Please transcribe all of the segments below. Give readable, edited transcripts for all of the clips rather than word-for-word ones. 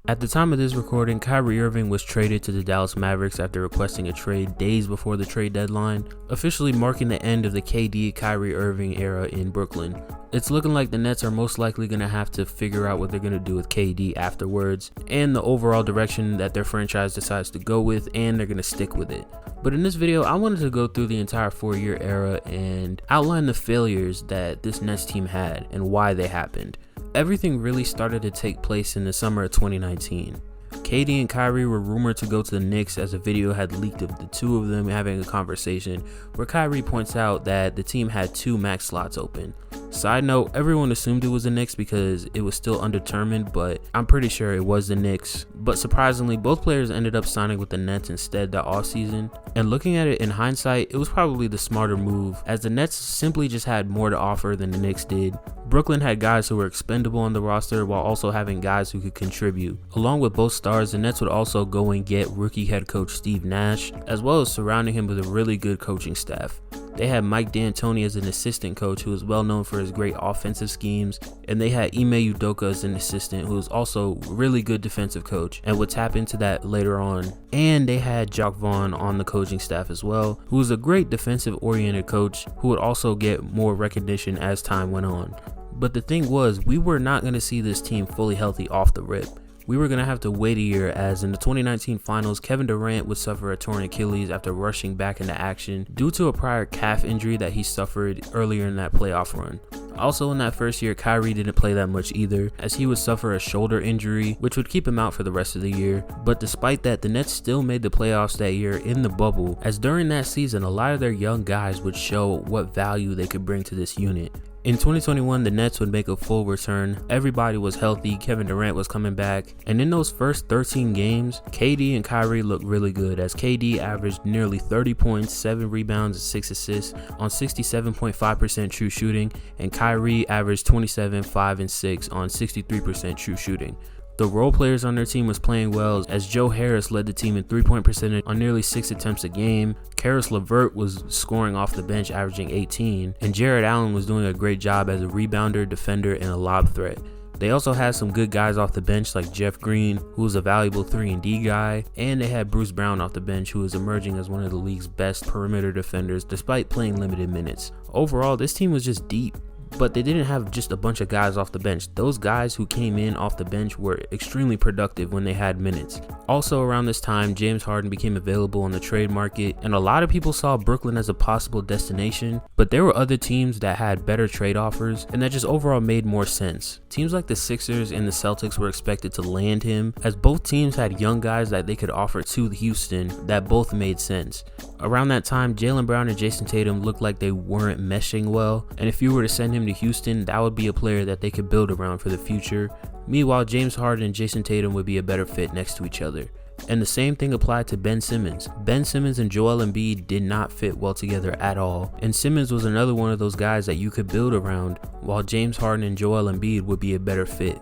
At the time of this recording, Kyrie Irving was traded to the Dallas Mavericks after requesting a trade days before the trade deadline, officially marking the end of the KD-Kyrie Irving era in Brooklyn. It's looking like the Nets are most likely going to have to figure out what they're going to do with KD afterwards, and the overall direction that their franchise decides to go with, and they're going to stick with it. But in this video, I wanted to go through the entire 4-year era and outline the failures that this Nets team had and why they happened. Everything really started to take place in the summer of 2019. KD and Kyrie were rumored to go to the Knicks as a video had leaked of the two of them having a conversation where Kyrie points out that the team had 2 max slots open. Side note, everyone assumed it was the Knicks because it was still undetermined, but I'm pretty sure it was the Knicks. But surprisingly, both players ended up signing with the Nets instead that offseason. And looking at it in hindsight, it was probably the smarter move, as the Nets simply just had more to offer than the Knicks did. Brooklyn had guys who were expendable on the roster while also having guys who could contribute. Along with both stars, the Nets would also go and get rookie head coach Steve Nash, as well as surrounding him with a really good coaching staff. They had Mike D'Antoni as an assistant coach who was well known for his great offensive schemes, and they had Ime Udoka as an assistant who was also a really good defensive coach and would tap into that later on. And they had Jacques Vaughn on the coaching staff as well, who was a great defensive oriented coach who would also get more recognition as time went on. But the thing was, we were not going to see this team fully healthy off the rip. We were going to have to wait a year, as in the 2019 finals, Kevin Durant would suffer a torn Achilles after rushing back into action due to a prior calf injury that he suffered earlier in that playoff run. Also in that first year, Kyrie didn't play that much either, as he would suffer a shoulder injury, which would keep him out for the rest of the year. But despite that, the Nets still made the playoffs that year in the bubble, as during that season, a lot of their young guys would show what value they could bring to this unit. In 2021, the Nets would make a full return. Everybody was healthy, Kevin Durant was coming back, and in those first 13 games, KD and Kyrie looked really good, as KD averaged nearly 30 points, 7 rebounds, and 6 assists on 67.5% true shooting, and Kyrie averaged 27, 5, and 6 on 63% true shooting. The role players on their team was playing well, as Joe Harris led the team in 3-point percentage on nearly 6 attempts a game. Caris LeVert was scoring off the bench, averaging 18, and Jared Allen was doing a great job as a rebounder, defender, and a lob threat. They also had some good guys off the bench like Jeff Green, who was a valuable 3-and-D guy, and they had Bruce Brown off the bench, who was emerging as one of the league's best perimeter defenders despite playing limited minutes. Overall, this team was just deep. But they didn't have just a bunch of guys off the bench. Those guys who came in off the bench were extremely productive when they had minutes. Also around this time, James Harden became available on the trade market, and a lot of people saw Brooklyn as a possible destination, but there were other teams that had better trade offers and that just overall made more sense. Teams like the Sixers and the Celtics were expected to land him, as both teams had young guys that they could offer to Houston that both made sense. Around that time, Jaylen Brown and Jason Tatum looked like they weren't meshing well, and if you were to send him to Houston, that would be a player that they could build around for the future. Meanwhile, James Harden and Jason Tatum would be a better fit next to each other. And the same thing applied to Ben Simmons. Ben Simmons and Joel Embiid did not fit well together at all, and Simmons was another one of those guys that you could build around, while James Harden and Joel Embiid would be a better fit.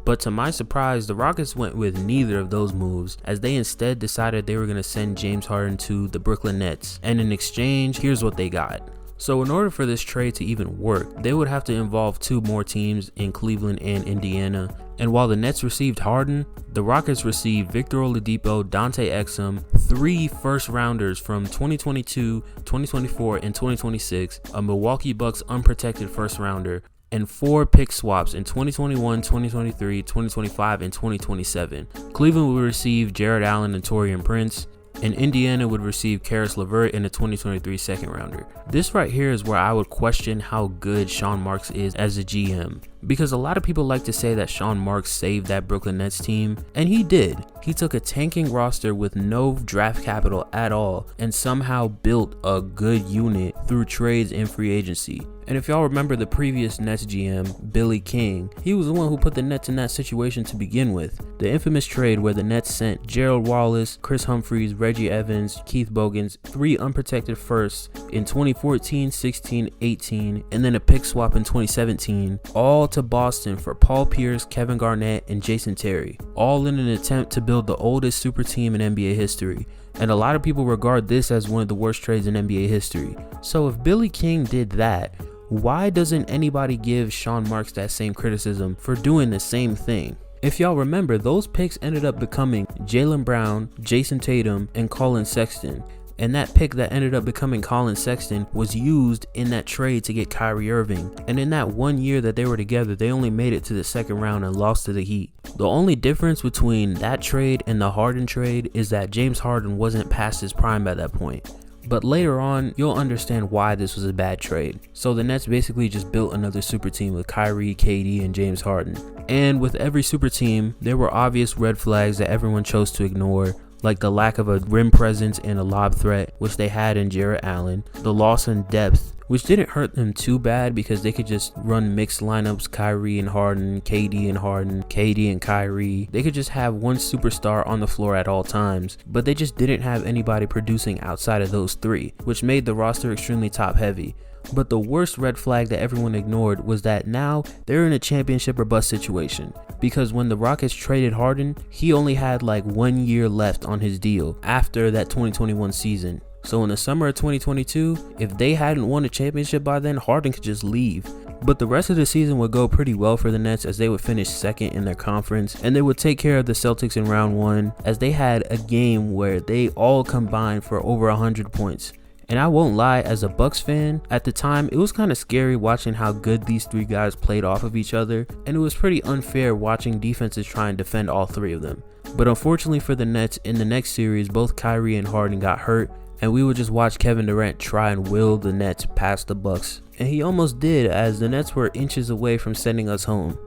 But to my surprise, the Rockets went with neither of those moves, as they instead decided they were going to send James Harden to the Brooklyn Nets, and in exchange, here's what they got. So in order for this trade to even work, they would have to involve 2 more teams in Cleveland and Indiana. And while the Nets received Harden, the Rockets received Victor Oladipo, Dante Exum, 3 first-rounders from 2022, 2024, and 2026, a Milwaukee Bucks unprotected first-rounder, and 4 pick swaps in 2021, 2023, 2025, and 2027. Cleveland would receive Jared Allen and Taurean Prince, and Indiana would receive Caris LeVert in the 2023 second rounder. This right here is where I would question how good Sean Marks is as a GM, because a lot of people like to say that Sean Marks saved that Brooklyn Nets team, and he did. He took a tanking roster with no draft capital at all and somehow built a good unit through trades and free agency. And if y'all remember the previous Nets GM, Billy King, he was the one who put the Nets in that situation to begin with. The infamous trade where the Nets sent Gerald Wallace, Chris Humphries, Reggie Evans, Keith Bogans, 3 unprotected firsts in 2014, 16, 18, and then a pick swap in 2017, all to Boston for Paul Pierce, Kevin Garnett, and Jason Terry, all in an attempt to build the oldest super team in NBA history. And a lot of people regard this as one of the worst trades in NBA history. So if Billy King did that, why doesn't anybody give Sean Marks that same criticism for doing the same thing? If y'all remember, those picks ended up becoming Jaylen Brown, Jason Tatum, and Colin Sexton. And that pick that ended up becoming Colin Sexton was used in that trade to get Kyrie Irving. And in that 1 year that they were together, they only made it to the second round and lost to the Heat. The only difference between that trade and the Harden trade is that James Harden wasn't past his prime at that point. But later on, you'll understand why this was a bad trade. So the Nets basically just built another super team with Kyrie, KD, and James Harden. And with every super team, there were obvious red flags that everyone chose to ignore, like the lack of a rim presence and a lob threat, which they had in Jarrett Allen, the loss in depth, which didn't hurt them too bad because they could just run mixed lineups, Kyrie and Harden, KD and Harden, KD and Kyrie. They could just have one superstar on the floor at all times, but they just didn't have anybody producing outside of those three, which made the roster extremely top heavy. But the worst red flag that everyone ignored was that now they're in a championship or bust situation. Because when the Rockets traded Harden, he only had like 1 year left on his deal after that 2021 season. So in the summer of 2022, if they hadn't won a championship by then, Harden could just leave. But the rest of the season would go pretty well for the Nets as they would finish second in their conference, and they would take care of the Celtics in round one as they had a game where they all combined for over 100 points. And I won't lie, as a Bucks fan, at the time, it was kind of scary watching how good these three guys played off of each other, and it was pretty unfair watching defenses try and defend all three of them. But unfortunately for the Nets, in the next series, both Kyrie and Harden got hurt, and we would just watch Kevin Durant try and will the Nets past the Bucks. And he almost did, as the Nets were inches away from sending us home.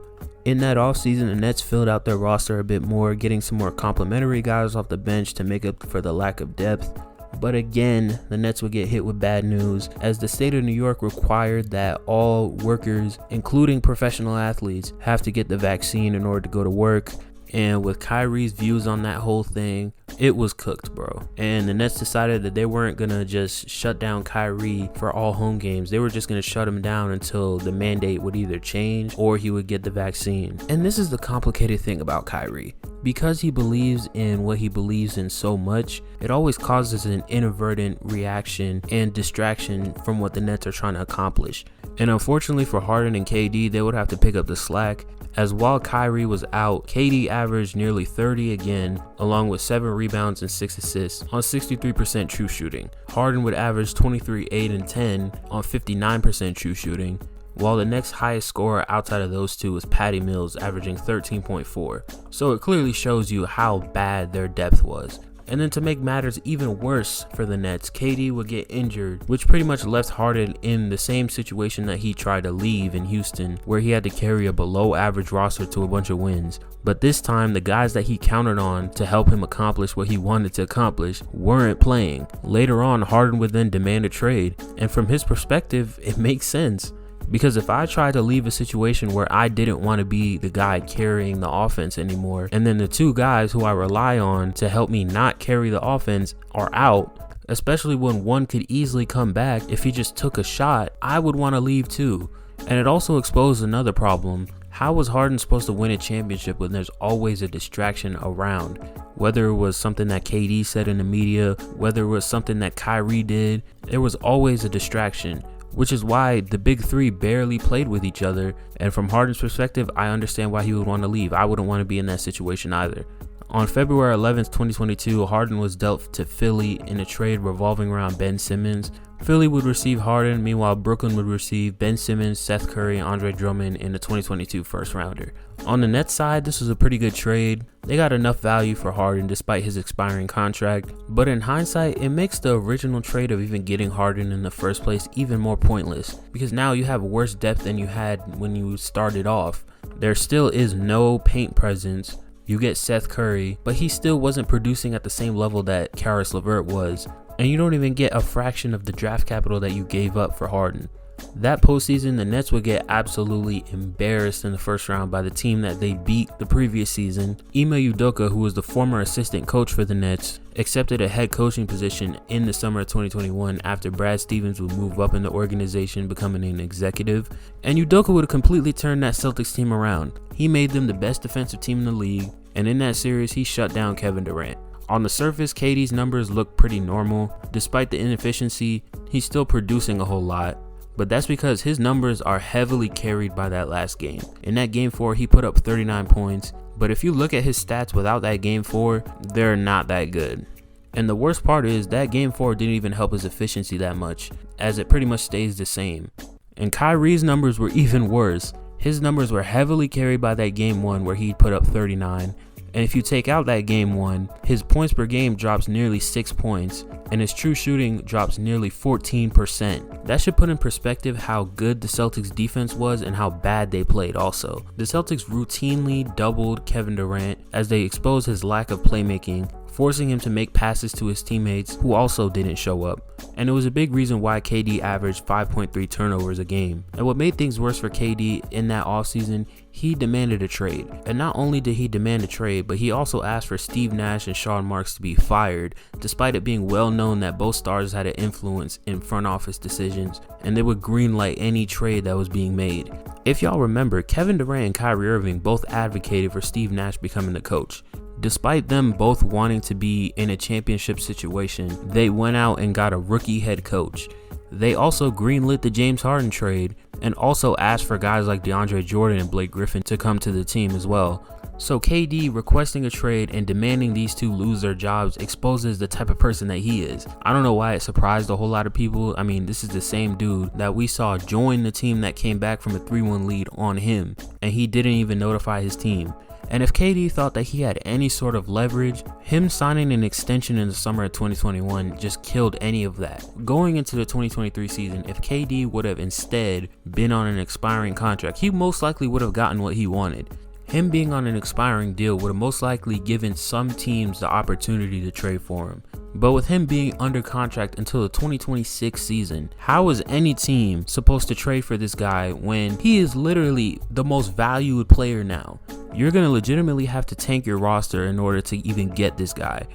In that offseason, the Nets filled out their roster a bit more, getting some more complimentary guys off the bench to make up for the lack of depth. But again, the Nets would get hit with bad news as the state of New York required that all workers, including professional athletes, have to get the vaccine in order to go to work. And with Kyrie's views on that whole thing, it was cooked, bro. And the Nets decided that they weren't going to just shut down Kyrie for all home games. They were just going to shut him down until the mandate would either change or he would get the vaccine. And this is the complicated thing about Kyrie. Because he believes in what he believes in so much, it always causes an inadvertent reaction and distraction from what the Nets are trying to accomplish. And unfortunately for Harden and KD, they would have to pick up the slack. As while Kyrie was out, KD averaged nearly 30 again, along with 7 rebounds and 6 assists on 63% true shooting. Harden would average 23, 8, and 10 on 59% true shooting, while the next highest scorer outside of those two was Patty Mills, averaging 13.4. So it clearly shows you how bad their depth was. And then to make matters even worse for the Nets, KD would get injured, which pretty much left Harden in the same situation that he tried to leave in Houston, where he had to carry a below average roster to a bunch of wins. But this time, the guys that he counted on to help him accomplish what he wanted to accomplish weren't playing. Later on, Harden would then demand a trade, and from his perspective, it makes sense. Because if I tried to leave a situation where I didn't want to be the guy carrying the offense anymore, and then the two guys who I rely on to help me not carry the offense are out, especially when one could easily come back if he just took a shot, I would want to leave too. And it also exposed another problem. How was Harden supposed to win a championship when there's always a distraction around? Whether it was something that KD said in the media, whether it was something that Kyrie did, there was always a distraction. Which is why the big three barely played with each other, and from Harden's perspective, I understand why he would want to leave. I wouldn't want to be in that situation either. On February 11th, 2022, Harden was dealt to Philly in a trade revolving around Ben Simmons. Philly would receive Harden, meanwhile Brooklyn would receive Ben Simmons, Seth Curry, and Andre Drummond in the 2022 first rounder. On the Nets side, this was a pretty good trade. They got enough value for Harden despite his expiring contract, but in hindsight, it makes the original trade of even getting Harden in the first place even more pointless, because now you have worse depth than you had when you started off. There still is no paint presence. You get Seth Curry, but he still wasn't producing at the same level that Karis LeVert was, and you don't even get a fraction of the draft capital that you gave up for Harden. That postseason, the Nets would get absolutely embarrassed in the first round by the team that they beat the previous season. Ime Udoka, who was the former assistant coach for the Nets, accepted a head coaching position in the summer of 2021 after Brad Stevens would move up in the organization, becoming an executive, and Udoka would have completely turned that Celtics team around. He made them the best defensive team in the league, and in that series, he shut down Kevin Durant. On the surface, KD's numbers look pretty normal. Despite the inefficiency, he's still producing a whole lot. But that's because his numbers are heavily carried by that last game. In that game 4, he put up 39 points, but if you look at his stats without that game 4, they're not that good. And the worst part is that game 4 didn't even help his efficiency that much, as it pretty much stays the same. And Kyrie's numbers were even worse. His numbers were heavily carried by that game 1 where he put up 39. And if you take out that game 1, his points per game drops nearly 6 points, and his true shooting drops nearly 14%. That should put in perspective how good the Celtics defense was and how bad they played also. The Celtics routinely doubled Kevin Durant as they exposed his lack of playmaking, forcing him to make passes to his teammates who also didn't show up. And it was a big reason why KD averaged 5.3 turnovers a game. And what made things worse for KD in that offseason, he demanded a trade. And not only did he demand a trade, but he also asked for Steve Nash and Sean Marks to be fired, despite it being well known that both stars had an influence in front office decisions, and they would greenlight any trade that was being made. If y'all remember, Kevin Durant and Kyrie Irving both advocated for Steve Nash becoming the coach. Despite them both wanting to be in a championship situation, they went out and got a rookie head coach. They also greenlit the James Harden trade and also asked for guys like DeAndre Jordan and Blake Griffin to come to the team as well. So KD requesting a trade and demanding these two lose their jobs exposes the type of person that he is. I don't know why it surprised a whole lot of people. I mean, this is the same dude that we saw join the team that came back from a 3-1 lead on him, and he didn't even notify his team. And if KD thought that he had any sort of leverage, him signing an extension in the summer of 2021 just killed any of that. Going into the 2023 season, if KD would have instead been on an expiring contract, he most likely would have gotten what he wanted. Him being on an expiring deal would have most likely given some teams the opportunity to trade for him. But with him being under contract until the 2026 season, how is any team supposed to trade for this guy when he is literally the most valued player now? You're going to legitimately have to tank your roster in order to even get this guy.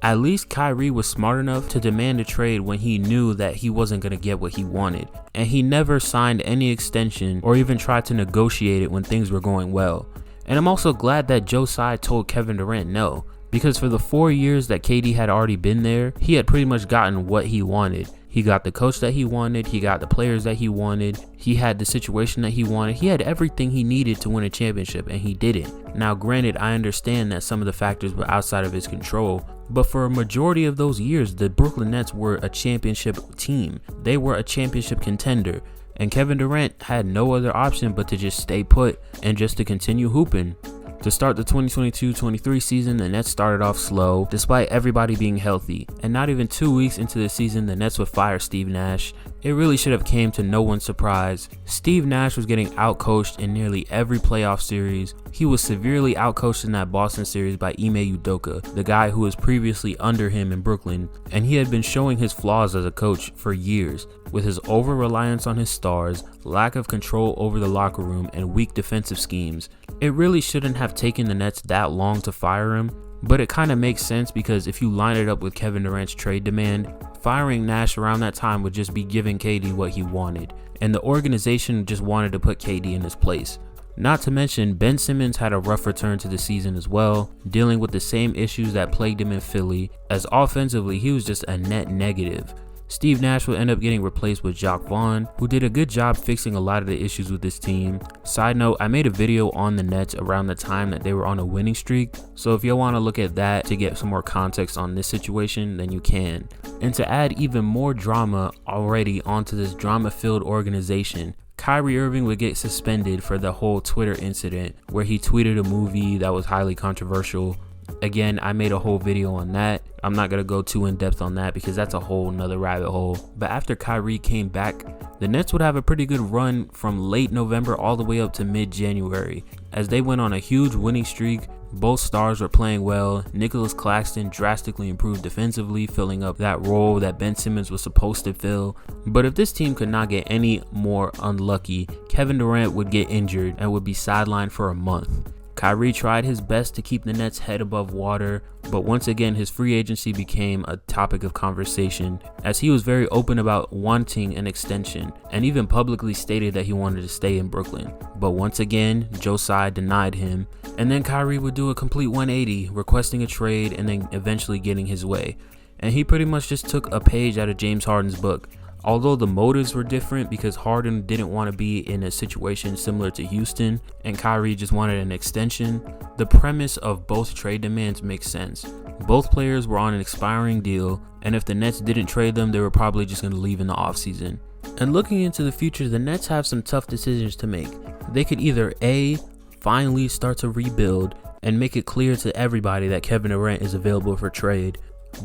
At least Kyrie was smart enough to demand a trade when he knew that he wasn't going to get what he wanted. And he never signed any extension or even tried to negotiate it when things were going well. And I'm also glad that Joe Tsai told Kevin Durant no, because for the 4 years that KD had already been there, he had pretty much gotten what he wanted. He got the coach that he wanted, he got the players that he wanted, he had the situation that he wanted, he had everything he needed to win a championship, and he didn't. Now granted, I understand that some of the factors were outside of his control, but for a majority of those years, the Brooklyn Nets were a championship team. They were a championship contender. And Kevin Durant had no other option but to just stay put and just to continue hooping. To start the 2022-23 season, the Nets started off slow, despite everybody being healthy. And not even 2 weeks into the season, the Nets would fire Steve Nash. It really should have came to no one's surprise. Steve Nash was getting outcoached in nearly every playoff series. He was severely outcoached in that Boston series by Ime Udoka, the guy who was previously under him in Brooklyn. And he had been showing his flaws as a coach for years, with his over-reliance on his stars, lack of control over the locker room, and weak defensive schemes. It really shouldn't have taken the Nets that long to fire him, but it kind of makes sense because if you line it up with Kevin Durant's trade demand, firing Nash around that time would just be giving KD what he wanted, and the organization just wanted to put KD in his place. Not to mention, Ben Simmons had a rough return to the season as well, dealing with the same issues that plagued him in Philly, as offensively he was just a net negative. Steve Nash will end up getting replaced with Jacques Vaughn, who did a good job fixing a lot of the issues with this team. Side note, I made a video on the Nets around the time that they were on a winning streak, so if y'all want to look at that to get some more context on this situation, then you can. And to add even more drama already onto this drama-filled organization, Kyrie Irving would get suspended for the whole Twitter incident where he tweeted a movie that was highly controversial. Again, I made a whole video on that. I'm not going to go too in depth on that because that's a whole nother rabbit hole. But after Kyrie came back, the Nets would have a pretty good run from late November all the way up to mid-January. As they went on a huge winning streak, both stars were playing well. Nicholas Claxton drastically improved defensively, filling up that role that Ben Simmons was supposed to fill. But if this team could not get any more unlucky, Kevin Durant would get injured and would be sidelined for a month. Kyrie tried his best to keep the Nets' head above water, but once again his free agency became a topic of conversation as he was very open about wanting an extension and even publicly stated that he wanted to stay in Brooklyn. But once again, Joe Tsai denied him, and then Kyrie would do a complete 180, requesting a trade and then eventually getting his way. And he pretty much just took a page out of James Harden's book. Although the motives were different because Harden didn't want to be in a situation similar to Houston and Kyrie just wanted an extension, The premise of both trade demands makes sense. Both players were on an expiring deal, and if the Nets didn't trade them, they were probably just going to leave in the offseason. And looking into the future, the Nets have some tough decisions to make. They could either A, finally start to rebuild and make it clear to everybody that Kevin Durant is available for trade.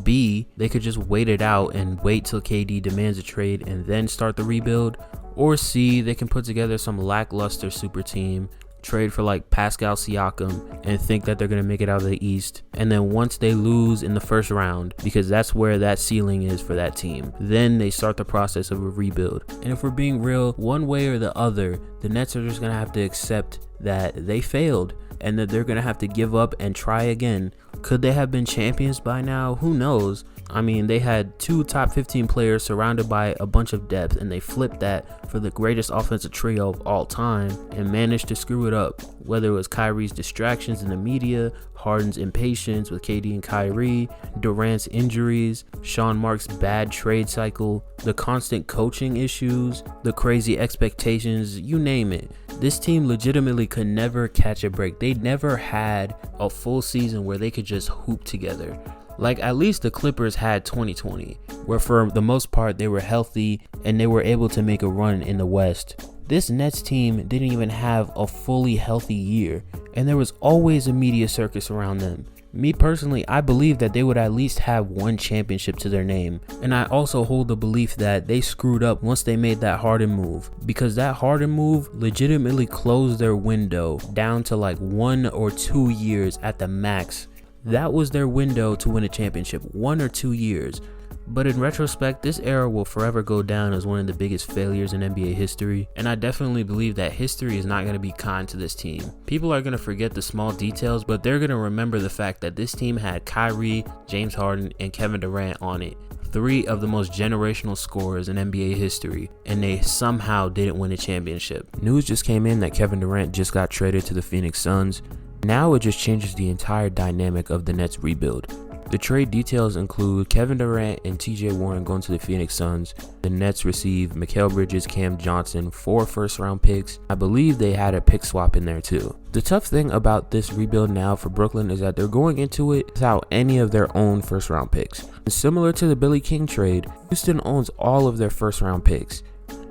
B, they could just wait it out and wait till KD demands a trade and then start the rebuild. Or C, they can put together some lackluster super team, trade for like Pascal Siakam, and think that they're going to make it out of the East. And then once they lose in the first round, because that's where that ceiling is for that team, then they start the process of a rebuild. And if we're being real, one way or the other, the Nets are just going to have to accept that they failed and that they're going to have to give up and try again. Could they have been champions by now? Who knows? I mean, they had 2 top 15 players surrounded by a bunch of depth, and they flipped that for the greatest offensive trio of all time and managed to screw it up. Whether it was Kyrie's distractions in the media, Harden's impatience with KD and Kyrie, Durant's injuries, Sean Marks' bad trade cycle, the constant coaching issues, the crazy expectations, you name it. This team legitimately could never catch a break. They never had a full season where they could just hoop together. Like, at least the Clippers had 2020, where for the most part they were healthy and they were able to make a run in the West. This Nets team didn't even have a fully healthy year, and there was always a media circus around them. Me personally, I believe that they would at least have 1 championship to their name. And I also hold the belief that they screwed up once they made that Harden move, because that Harden move legitimately closed their window down to like 1 or 2 years at the max. That was their window to win a championship, 1 or 2 years. But in retrospect, this era will forever go down as one of the biggest failures in NBA history, and I definitely believe that history is not going to be kind to this team. People are going to forget the small details, but they're going to remember the fact that this team had Kyrie, James Harden, and Kevin Durant on it. 3 of the most generational scorers in NBA history, and they somehow didn't win a championship. News just came in that Kevin Durant just got traded to the Phoenix Suns. Now it just changes the entire dynamic of the Nets rebuild. The trade details include Kevin Durant and TJ Warren going to the Phoenix Suns. The Nets receive Mikal Bridges, Cam Johnson, 4 first-round picks. I believe they had a pick swap in there too. The tough thing about this rebuild now for Brooklyn is that they're going into it without any of their own first-round picks. And similar to the Billy King trade, Houston owns all of their first-round picks.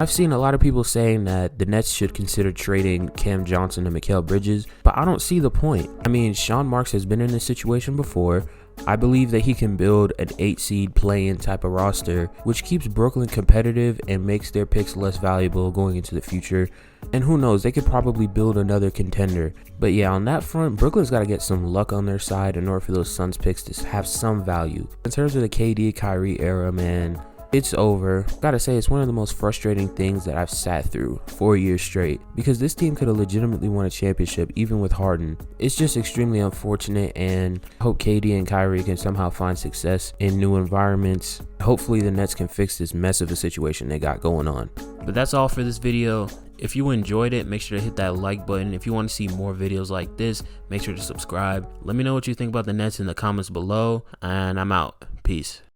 I've seen a lot of people saying that the Nets should consider trading Cam Johnson and Mikal Bridges, but I don't see the point. I mean, Sean Marks has been in this situation before. I believe that he can build an 8-seed play-in type of roster, which keeps Brooklyn competitive and makes their picks less valuable going into the future. And who knows, they could probably build another contender. But yeah, on that front, Brooklyn's got to get some luck on their side in order for those Suns picks to have some value. In terms of the KD Kyrie era, man, it's over. Gotta say, it's one of the most frustrating things that I've sat through 4 years straight, because this team could have legitimately won a championship even with Harden. It's just extremely unfortunate, and I hope KD and Kyrie can somehow find success in new environments. Hopefully the Nets can fix this mess of a situation they got going on. But that's all for this video. If you enjoyed it, make sure to hit that like button. If you want to see more videos like this, make sure to subscribe. Let me know what you think about the Nets in the comments below, and I'm out. Peace.